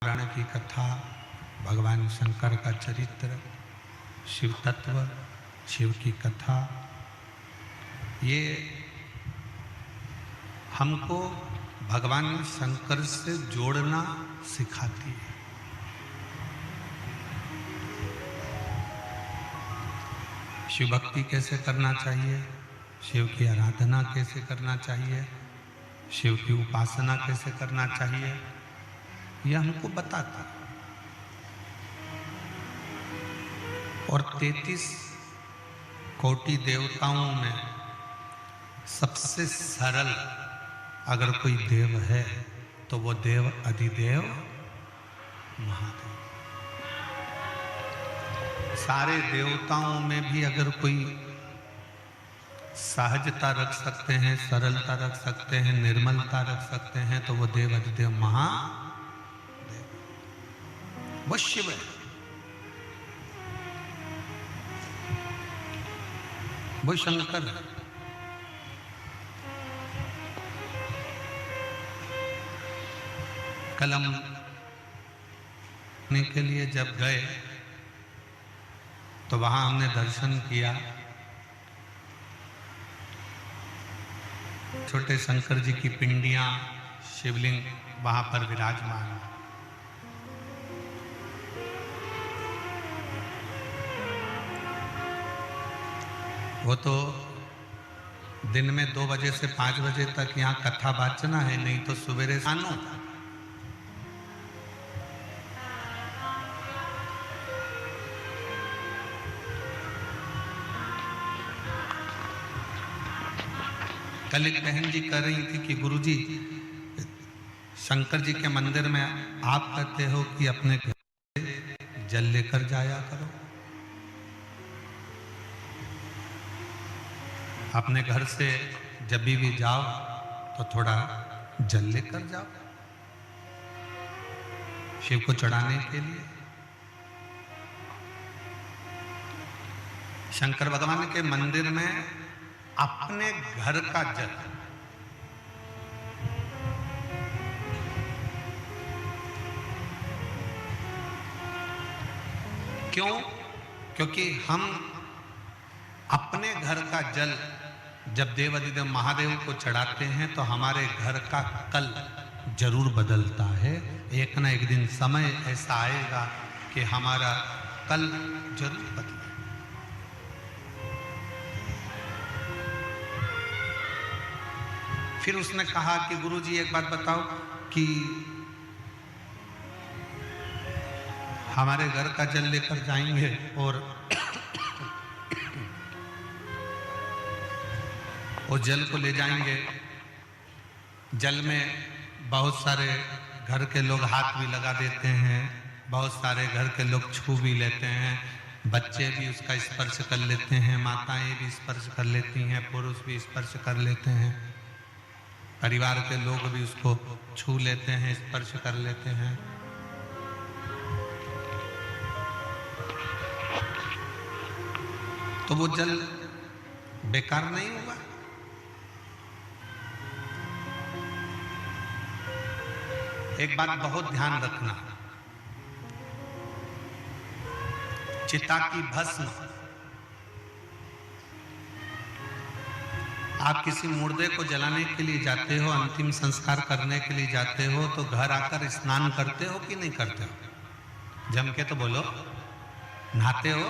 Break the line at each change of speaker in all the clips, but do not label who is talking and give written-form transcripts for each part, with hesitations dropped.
पुराण की कथा, भगवान शंकर का चरित्र, शिव तत्व, शिव की कथा, ये हमको भगवान शंकर से जोड़ना सिखाती है। शिव भक्ति कैसे करना चाहिए, शिव की आराधना कैसे करना चाहिए, शिव की उपासना कैसे करना चाहिए, यह हमको बताता। और 33 कोटि देवताओं में सबसे सरल अगर कोई देव है तो वो देव अधिदेव महादेव। सारे देवताओं में भी अगर कोई सहजता रख सकते हैं, सरलता रख सकते हैं, निर्मलता रख सकते हैं, तो वो देव अधिदेव महादेव, वो शिव है, वो शंकर है। कलम के लिए जब गए तो वहां हमने दर्शन किया, छोटे शंकर जी की पिंडियां, शिवलिंग वहां पर विराजमान। वो तो दिन में 2 बजे से 5 बजे तक यहाँ कथा वाचना है, नहीं तो सवेरे सानो। कल एक बहन जी कह रही थी कि गुरुजी, शंकर जी के मंदिर में आप कहते हो कि अपने घर से जल लेकर जाया करो। अपने घर से जब भी जाओ तो थोड़ा जल लेकर जाओ शिव को चढ़ाने के लिए। शंकर भगवान के मंदिर में अपने घर का जल, क्यों? क्योंकि हम अपने घर का जल जब देव अधिदेव महादेव को चढ़ाते हैं तो हमारे घर का कल जरूर बदलता है। एक ना एक दिन समय ऐसा आएगा कि हमारा कल जरूर बदलेगा। फिर उसने कहा कि गुरुजी एक बात बताओ कि हमारे घर का जल लेकर जाएंगे और वो जल को ले जाएंगे, जल में बहुत सारे घर के लोग हाथ भी लगा देते हैं, बहुत सारे घर के लोग छू भी लेते हैं, बच्चे भी उसका स्पर्श कर लेते हैं, माताएं भी स्पर्श कर लेती हैं, पुरुष भी स्पर्श कर लेते हैं, परिवार के लोग भी उसको छू लेते हैं, स्पर्श कर लेते हैं। तो वो जल बेकार नहीं होगा? एक बात बहुत ध्यान रखना, चिता की भस्म आप किसी मुर्दे को जलाने के लिए जाते हो, अंतिम संस्कार करने के लिए जाते हो, तो घर आकर स्नान करते हो कि नहीं करते हो? जम के तो बोलो, नहाते हो?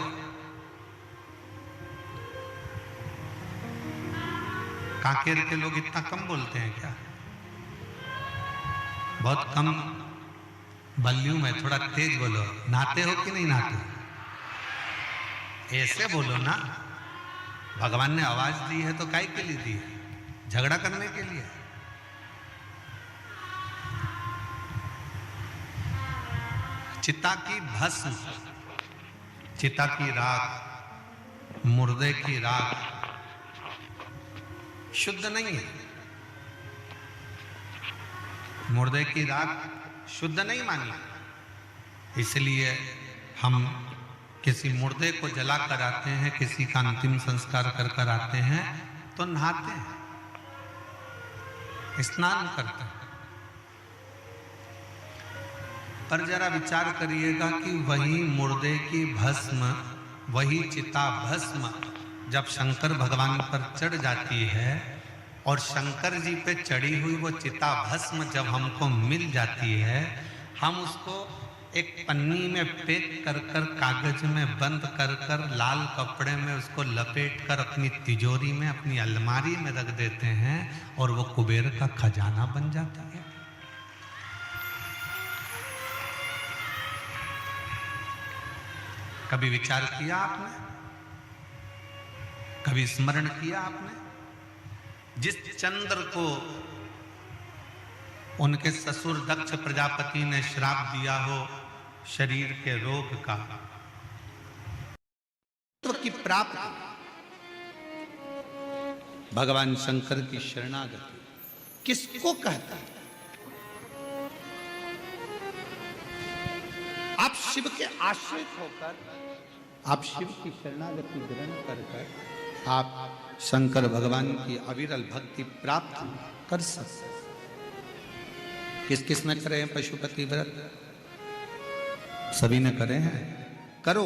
कांकेर के लोग इतना कम बोलते हैं क्या? बहुत कम वॉल्यूम है, थोड़ा तेज बोलो। नहाते हो कि नहीं नहाते? ऐसे बोलो ना, भगवान ने आवाज दी है तो काय के लिए दी है? झगड़ा करने के लिए? चिता की भस्म, चिता की राख, मुर्दे की राख शुद्ध नहीं है। मुर्दे की राख शुद्ध नहीं मानी, इसलिए हम किसी मुर्दे को जला कर आते हैं, किसी का अंतिम संस्कार कर कर आते हैं तो नहाते हैं, स्नान करते हैं। पर जरा विचार करिएगा कि वही मुर्दे की भस्म, वही चिता भस्म जब शंकर भगवान पर चढ़ जाती है और शंकर जी पे चढ़ी हुई वो चिता भस्म जब हमको मिल जाती है, हम उसको एक पन्नी में पैक कर कर, कागज में बंद कर कर, लाल कपड़े में उसको लपेट कर अपनी तिजोरी में, अपनी अलमारी में रख देते हैं और वो कुबेर का खजाना बन जाता है। कभी विचार किया आपने? कभी स्मरण किया आपने? जिस चंद्र को उनके ससुर दक्ष प्रजापति ने श्राप दिया हो शरीर के रोग का, तो की प्राप्ति, भगवान शंकर की शरणागति किसको कहता है? आप शिव के आश्रित होकर, आप शिव की शरणागति ग्रहण कर आप शंकर भगवान की अविरल भक्ति प्राप्त कर सकते। किस किस ने करे हैं पशुपति व्रत? सभी ने करे हैं, करो।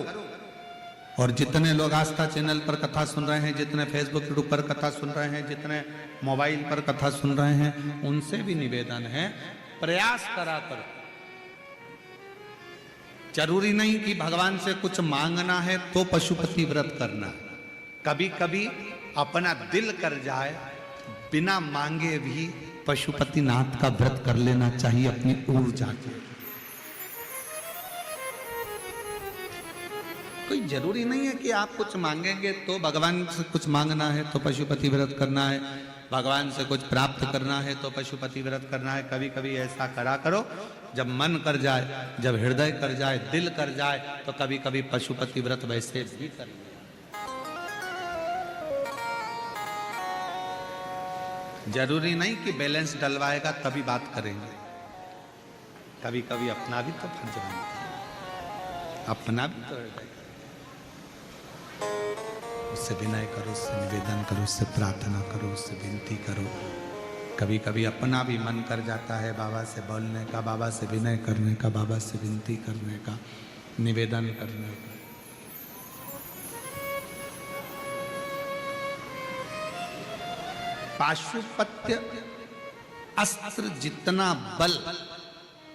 और जितने लोग आस्था चैनल पर कथा सुन रहे हैं, जितने फेसबुक यूट्यूब पर कथा सुन रहे हैं, जितने मोबाइल पर कथा सुन रहे हैं, उनसे भी निवेदन है, प्रयास करा करो। जरूरी नहीं कि भगवान से कुछ मांगना है तो पशुपति व्रत करना है। कभी कभी अपना दिल कर जाए, बिना मांगे भी पशुपति नाथ का व्रत कर लेना चाहिए अपनी ऊर्जा के। कोई जरूरी नहीं है कि आप कुछ मांगेंगे तो भगवान से कुछ मांगना है तो पशुपति व्रत करना है, भगवान से कुछ प्राप्त करना है तो पशुपति व्रत करना है। कभी कभी ऐसा करा करो, जब मन कर जाए, जब हृदय कर जाए, दिल कर जाए, तो कभी कभी पशुपति व्रत वैसे भी कर ले। जरूरी नहीं कि बैलेंस डलवाएगा तभी बात करेंगे। कभी कभी अपना भी तो फर्ज बनता है, अपना भी तो हृदय, उससे विनय करो, उससे निवेदन करो, उससे प्रार्थना करो, उससे विनती करो। कभी कभी अपना भी मन कर जाता है बाबा से बोलने का, बाबा से विनय करने का, बाबा से विनती करने का, निवेदन करने का। पाशुपत्य अस्त्र जितना बल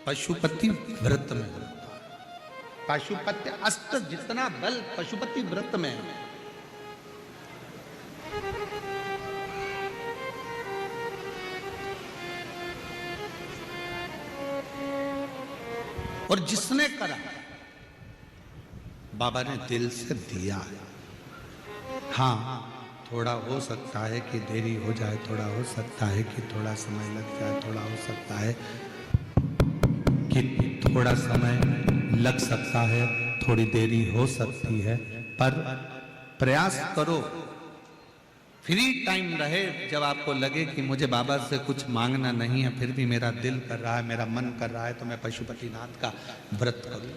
पशुपति व्रत में होता है। पाशुपत्य अस्त्र जितना बल पशुपति व्रत में है। और जिसने करा बाबा ने दिल से दिया है। हाँ, थोड़ा हो सकता है कि देरी हो जाए, थोड़ा हो सकता है कि थोड़ा समय लग जाए, थोड़ा हो सकता है कि थोड़ा समय लग सकता है, थोड़ी देरी हो सकती है, पर प्रयास करो। फ्री टाइम रहे, जब आपको लगे कि मुझे बाबा से कुछ मांगना नहीं है, फिर भी मेरा दिल कर रहा है, मेरा मन कर रहा है, तो मैं पशुपतिनाथ का व्रत करूं।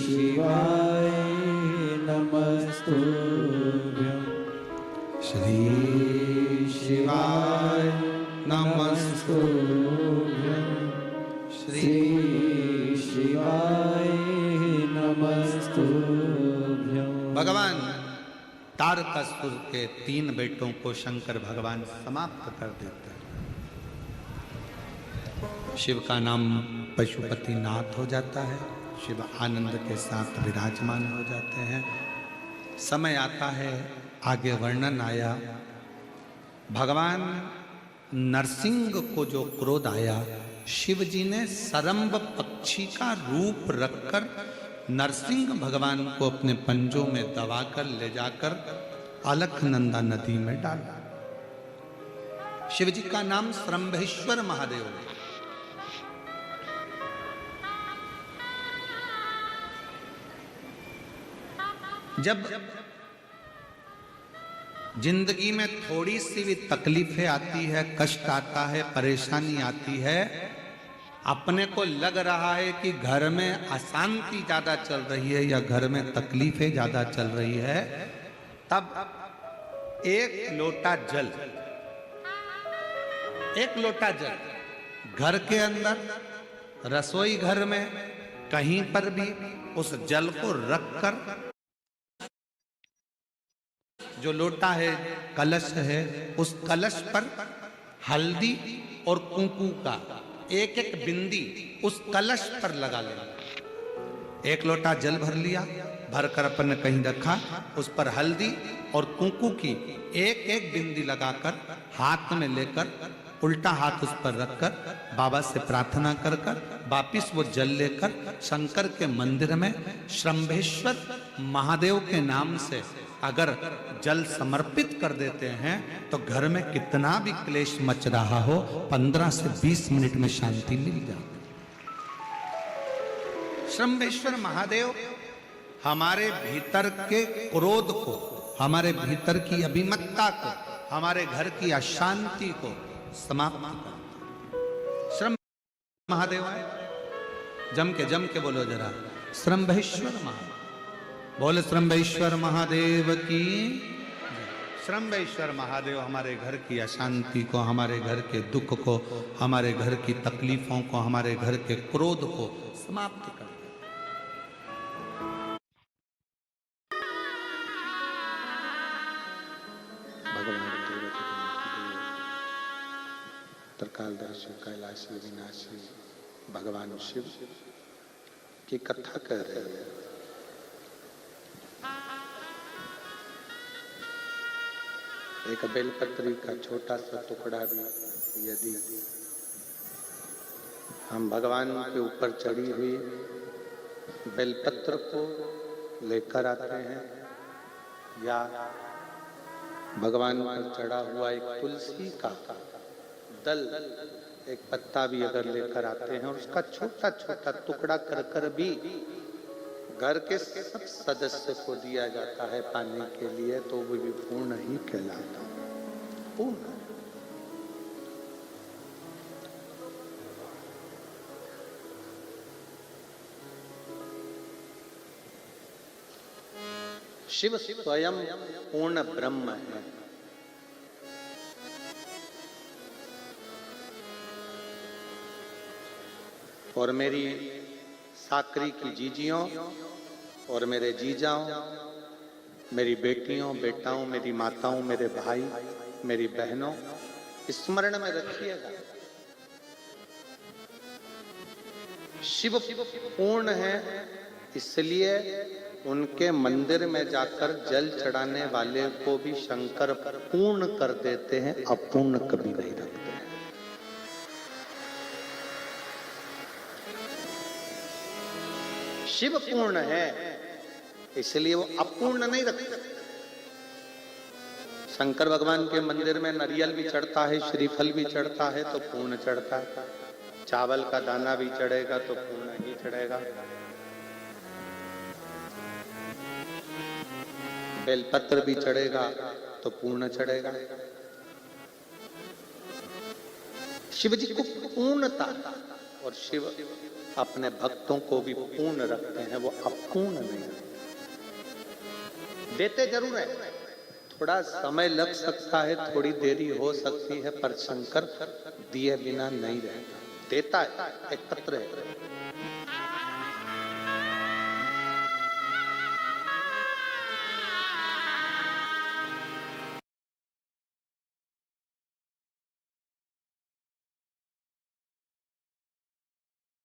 शिवाय नमस्तुभ्यं श्री शिवाय नमस्तुभ्यं श्री शिवाय नमस्तुभ्यं।
भगवान तारकासुर के 3 बेटों को शंकर भगवान समाप्त कर देते हैं। शिव का नाम पशुपति नाथ हो जाता है। शिव आनंद के साथ विराजमान हो जाते हैं। समय आता है, आगे वर्णन आया, भगवान नरसिंह को जो क्रोध आया, शिव जी ने सरम्ब पक्षी का रूप रखकर नरसिंह भगवान को अपने पंजों में दबाकर ले जाकर अलकनंदा नदी में डाला। शिव जी का नाम सरम्भेश्वर महादेव है। जब जिंदगी में थोड़ी सी भी तकलीफें आती है, कष्ट आता है, परेशानी आती है, अपने को लग रहा है कि घर में अशांति ज्यादा चल रही है या घर में तकलीफें ज्यादा चल रही है, तब एक लोटा जल घर के अंदर, रसोई घर में, कहीं पर भी उस जल को रखकर, जो लोटा है, कलश है, उस कलश पर हल्दी और कुंकू का एक एक बिंदी उस कलश पर लगा लेना। एक लोटा जल भर लिया, भरकर अपन ने कहीं रखा, उस पर हल्दी और कुंकू की एक एक बिंदी लगाकर हाथ में लेकर, उल्टा हाथ उस पर रखकर बाबा से प्रार्थना कर कर वापिस वो जल लेकर शंकर के मंदिर में श्रम्भेश्वर महादेव के नाम से अगर जल समर्पित कर देते हैं तो घर में कितना भी क्लेश मच रहा हो, 15 से 20 मिनट में शांति मिल जाती। श्रम्भेश्वर महादेव हमारे भीतर के क्रोध को, हमारे भीतर की अभिमत्ता को, हमारे घर की अशांति को समाप्त करते। श्रम महादेव है, जम के बोलो जरा, श्रम्भेश्वर महादेव। बोले श्रम्भेश्वर महादेव की। श्रम्भेश्वर महादेव हमारे घर की अशांति को, हमारे घर के दुख को, हमारे घर की तकलीफों को, हमारे घर के क्रोध को समाप्त कर दे। भगवान त्रिकालदर्शी कैलाशी विनाशी भगवान शिव की कथा कर रहे हैं। एक बेलपत्री का छोटा सा टुकड़ा भी यदि हम भगवान के ऊपर चढ़ी हुई बेलपत्र को लेकर आते हैं, या भगवान पर चढ़ा हुआ एक तुलसी का दल, एक पत्ता भी अगर लेकर आते हैं और उसका छोटा छोटा टुकड़ा कर कर भी घर के सब सदस्य को दिया जाता है पाने के लिए, तो वो भी पूर्ण ही कहलाता है। पूर्ण। शिव स्वयं पूर्ण ब्रह्म है। और मेरी साकरी की जीजियों और मेरे जीजाओं, मेरी बेटियों, बेटाओं, मेरी माताओं, मेरे भाई, मेरी बहनों, स्मरण में रखिएगा, शिव पूर्ण है, इसलिए उनके मंदिर में जाकर जल चढ़ाने वाले को भी शंकर पूर्ण कर देते हैं, अपूर्ण कभी नहीं रखते हैं। शिव पूर्ण है, इसलिए वो अपूर्ण नहीं रखते। शंकर भगवान के मंदिर में नारियल भी चढ़ता है, श्रीफल भी चढ़ता है तो पूर्ण चढ़ता है, चावल का दाना भी चढ़ेगा तो पूर्ण ही चढ़ेगा, बेलपत्र भी चढ़ेगा तो पूर्ण चढ़ेगा। शिव जी को पूर्णता, और शिव अपने भक्तों को भी पूर्ण रखते हैं, वो अपूर्ण नहीं है। देते जरूर है, थोड़ा समय लग सकता है, थोड़ी देरी हो सकती है, पर शंकर दिए बिना नहीं रहता, देता है, एकत्र है।